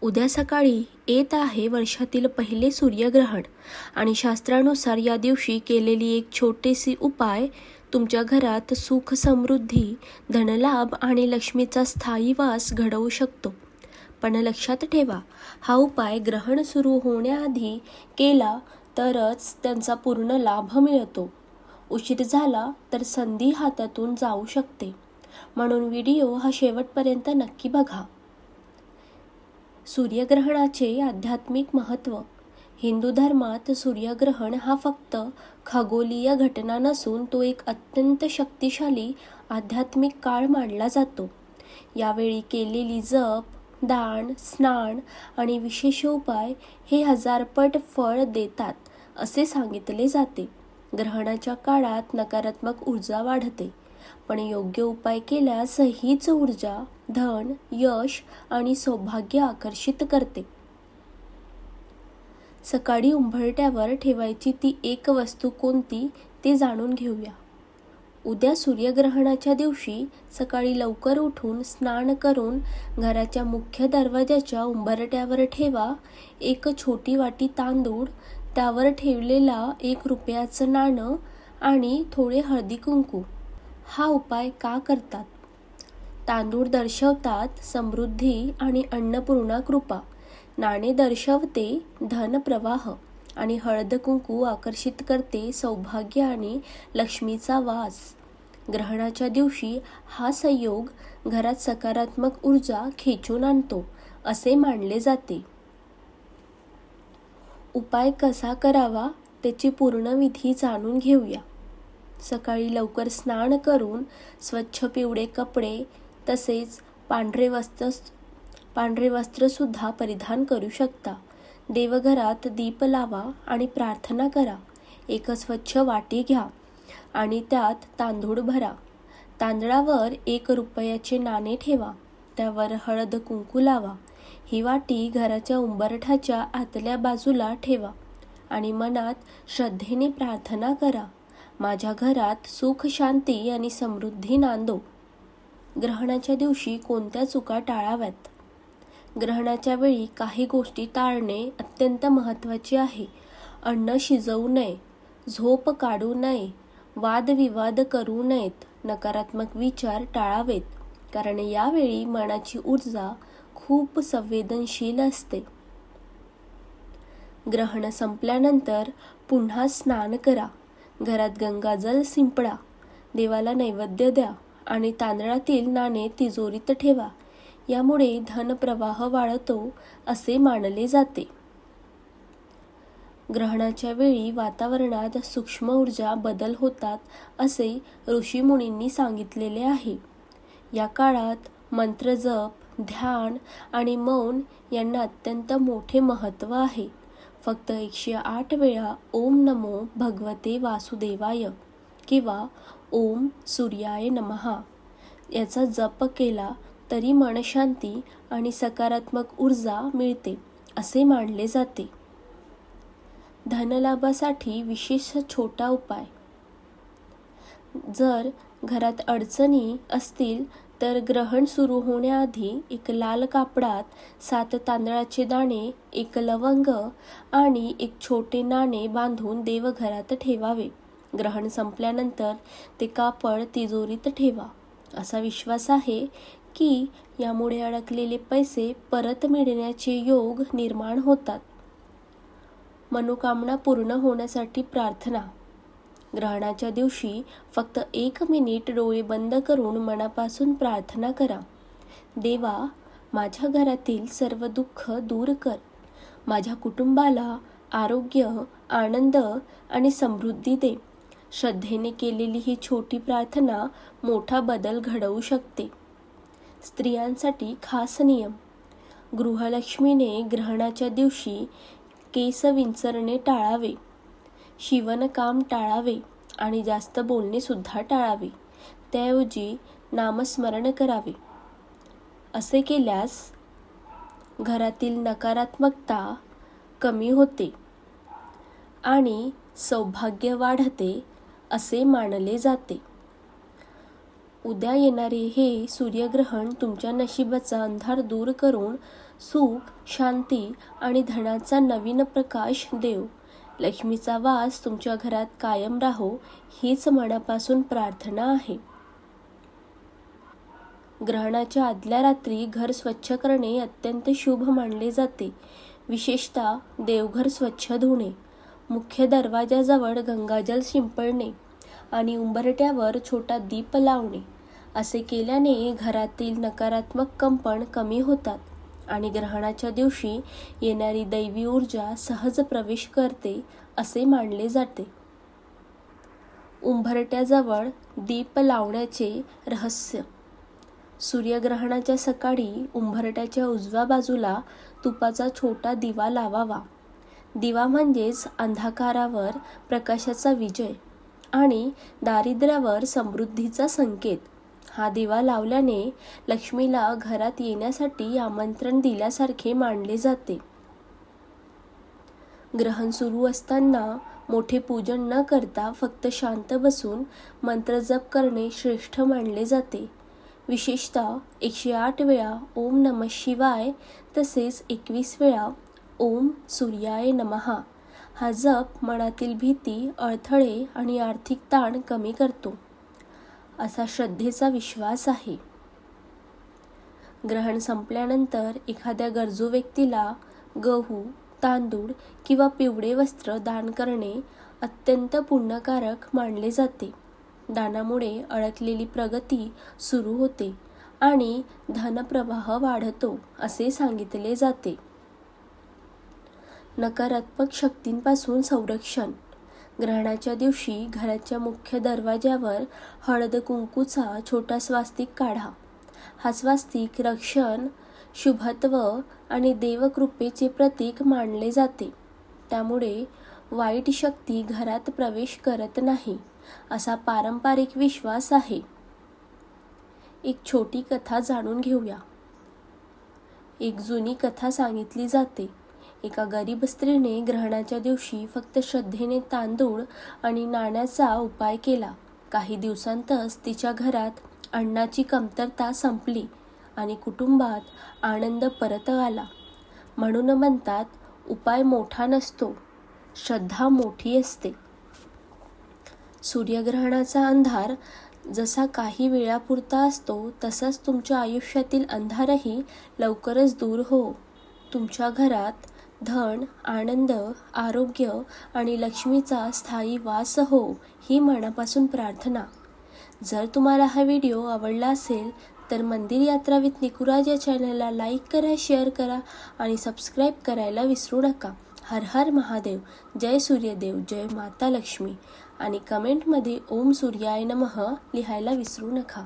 उद्या सकाळी येत आहे वर्षातील पहिले सूर्यग्रहण आणि शास्त्रानुसार या दिवशी केलेली एक छोटीशी उपाय तुमच्या घरात सुख समृद्धी, धनलाभ आणि लक्ष्मीचा स्थायी वास घडवू शकतो. पण लक्षात ठेवा, हा उपाय ग्रहण सुरू होण्याआधी केला तरच त्यांचा पूर्ण लाभ मिळतो. उशीर झाला तर संधी हातातून जाऊ शकते. म्हणून व्हिडिओ हा शेवटपर्यंत नक्की बघा. सूर्यग्रहणाचे आध्यात्मिक महत्त्व. हिंदू धर्मात सूर्यग्रहण हा फक्त खगोलीय घटना नसून तो एक अत्यंत शक्तिशाली आध्यात्मिक काळ मानला जातो. यावेळी केलेली जप, दान, स्नान आणि विशेष उपाय हे हजारपट फळ देतात असे सांगितले जाते. ग्रहणाच्या काळात नकारात्मक ऊर्जा वाढते, पण योग्य उपाय केल्यास हीच ऊर्जा धन, यश आणि सौभाग्य आकर्षित करते. सकाळी उंबरठ्यावर ठेवायची ती एक वस्तू कोणती ते जाणून घेऊया. उद्या सूर्यग्रहणाच्या दिवशी सकाळी लवकर उठून स्नान करून घराच्या मुख्य दरवाजाच्या उंबरठ्यावर ठेवा एक छोटी वाटी तांदूळ, त्यावर ठेवलेला 1 रुपयाचं नाणं आणि थोडे हळदी कुंकू. हा उपाय का करतात? तांदूळ दर्शवतात समृद्धी आणि अन्नपूर्णा कृपा, नाणे दर्शवते धन प्रवाह आणि हळद कुंकू आकर्षित करते सौभाग्य आणि लक्ष्मीचा वास. ग्रहणाच्या दिवशी हा संयोग घरात सकारात्मक ऊर्जा खेचून आणतो असे मानले जाते. उपाय कसा करावा त्याची पूर्ण विधी जाणून घेऊया. सकाळी लवकर स्नान करून स्वच्छ पिवळे कपडे तसेच पांढरे वस्त्रसुद्धा परिधान करू शकता. देवघरात दीप लावा आणि प्रार्थना करा. एक स्वच्छ वाटी घ्या आणि त्यात तांदूळ भरा. तांदळावर 1 रुपयाचे नाणे ठेवा. त्यावर हळद कुंकू लावा. ही वाटी घराच्या उंबरठ्याच्या आतल्या बाजूला ठेवा आणि मनात श्रद्धेने प्रार्थना करा, माझ्या घरात सुख, शांती आणि समृद्धी नांदो. ग्रहणाच्या दिवशी कोणत्या चुका टाळाव्यात? ग्रहणाच्या वेळी काही गोष्टी टाळणे अत्यंत महत्त्वाचे आहे. अन्न शिजवू नये, झोप काढू नये, वादविवाद करू नयेत, नकारात्मक विचार टाळावेत, कारण यावेळी मनाची ऊर्जा खूप संवेदनशील असते. ग्रहण संपल्यानंतर पुन्हा स्नान करा. घरात गंगाजल शिंपडा. देवाला नैवेद्य द्या आणि तांदळातील नाणे तिजोरीत ठेवा. यामुळे धनप्रवाह वाढतो असे मानले जाते. ग्रहणाच्या वेळी वातावरणात सूक्ष्म ऊर्जा बदल होतात असे ऋषीमुनींनी सांगितलेले आहे. या काळात मंत्रजप, ध्यान आणि मौन यांना अत्यंत मोठे महत्त्व आहे. फक्त 108 वेळा ओम नमो भगवते वासुदेवाय किंवा ओम सूर्याय नमः याचा जप केला तरी मनशांती आणि सकारात्मक ऊर्जा मिळते असे मानले जाते. धनलाभासाठी विशेष छोटा उपाय. जर घरात अडचणी असतील तर ग्रहण सुरू होण्याआधी एक लाल कापडात 7 तांदळाचे दाणे, 1 लवंग आणि 1 छोटे नाणे बांधून देवघरात ठेवावे. ग्रहण संपल्यानंतर ते कापड तिजोरीत ठेवा. असा विश्वास आहे की यामुळे अडकलेले पैसे परत मिळण्याचे योग निर्माण होतात. मनोकामना पूर्ण होण्यासाठी प्रार्थना. ग्रहणाच्या दिवशी फक्त 1 मिनिट डोळे बंद करून मनापासून प्रार्थना करा. देवा, माझ्या घरातील सर्व दुःख दूर कर. माझ्या कुटुंबाला आरोग्य, आनंद आणि समृद्धी दे. श्रद्धेने केलेली ही छोटी प्रार्थना मोठा बदल घडवू शकते. स्त्रियांसाठी खास नियम. गृहलक्ष्मीने ग्रहणाच्या दिवशी केस विंचरणे टाळावे, शिवणकाम टाळावे आणि जास्त बोलणे सुद्धा टाळावे. त्याऐवजी नामस्मरण करावे. असे केल्यास घरातील नकारात्मकता कमी होते आणि सौभाग्य वाढते असे मानले जाते. उद्या येणारे हे सूर्यग्रहण तुमच्या नशिबाचा अंधार दूर करून सुख, शांती आणि धनाचा नवीन प्रकाश देव. लक्ष्मीचा वास तुमच्या घरात कायम राहो हीच मनापासून प्रार्थना आहे. ग्रहणाच्या आदल्या रात्री घर स्वच्छ करणे अत्यंत शुभ मानले जाते. विशेषतः देवघर स्वच्छ धुणे, मुख्य दरवाजाजवळ गंगाजल शिंपडणे आणि उंबरट्यावर छोटा दीप लावणे असे केल्याने घरातील नकारात्मक कंपन कमी होतात आणि ग्रहणाच्या दिवशी येणारी दैवी ऊर्जा सहज प्रवेश करते असे मानले जाते. उंबरट्याजवळ दीप लावण्याचे रहस्य. सूर्यग्रहणाच्या सकाळी उंबरट्याच्या उजव्या बाजूला तुपाचा छोटा दिवा लावावा. दिवा म्हणजेच अंधकारावर प्रकाशाचा विजय आणि दारिद्र्यावर समृद्धीचा संकेत. हा दिवा लावल्याने लक्ष्मीला घरात येण्यासाठी आमंत्रण दिल्यासारखे मानले जाते. ग्रहण सुरू असताना मोठे पूजन न करता फक्त शांत बसून मंत्र जप करणे श्रेष्ठ मानले जाते. विशेषतः 108 वेळा ओम नमः शिवाय तसेच 21 वेळा ओम सूर्याय नमः हा जप मनातील भीती, अडथळे आणि आर्थिक ताण कमी करतो असा श्रद्धेचा विश्वास आहे. ग्रहण संपल्यानंतर एखाद्या गरजू व्यक्तीला गहू, तांदूळ किंवा पिवळे वस्त्र दान करणे अत्यंत पुण्यकारक मानले जाते. दानामुळे अडकलेली प्रगती सुरू होते आणि धनप्रवाह वाढतो असे सांगितले जाते. नकारात्मक शक्तींपासून संरक्षण. ग्रहणाच्या दिवशी घराच्या मुख्य दरवाज्यावर हळद कुंकूचा छोटा स्वास्तिक काढा. हा स्वास्तिक रक्षण, शुभत्व आणि देवकृपेचे प्रतीक मानले जाते. त्यामुळे वाईट शक्ती घरात प्रवेश करत नाही असा पारंपरिक विश्वास आहे. एक छोटी कथा जाणून घेऊया. एक जुनी कथा सांगितली जाते. एका गरीब स्त्रीने ग्रहणाच्या दिवशी फक्त श्रद्धेने तांदूळ आणि नाण्याचा उपाय केला. काही दिवसांतच तिच्या घरात अन्नाची कमतरता संपली आणि कुटुंबात आनंद परत आला. म्हणून म्हणतात, उपाय मोठा नसतो, श्रद्धा मोठी असते. सूर्यग्रहणाचा अंधार जसा काही वेळापुरता असतो तसाच तुमच्या आयुष्यातील अंधारही लवकरच दूर हो. तुमच्या घरात धन, आनंद, आरोग्य आणि लक्ष्मीचा स्थायी वास हो ही मनापासून प्रार्थना. जर तुम्हाला हा व्हिडिओ आवडला असेल तर मंदिर यात्रा विथ निकुराज या चॅनलला लाईक करा, शेअर करा आणि सबस्क्राईब करायला विसरू नका. हर हर महादेव, जय सूर्यदेव, जय माता लक्ष्मी आणि कमेंटमध्ये ओम सूर्याय नमः लिहायला विसरू नका.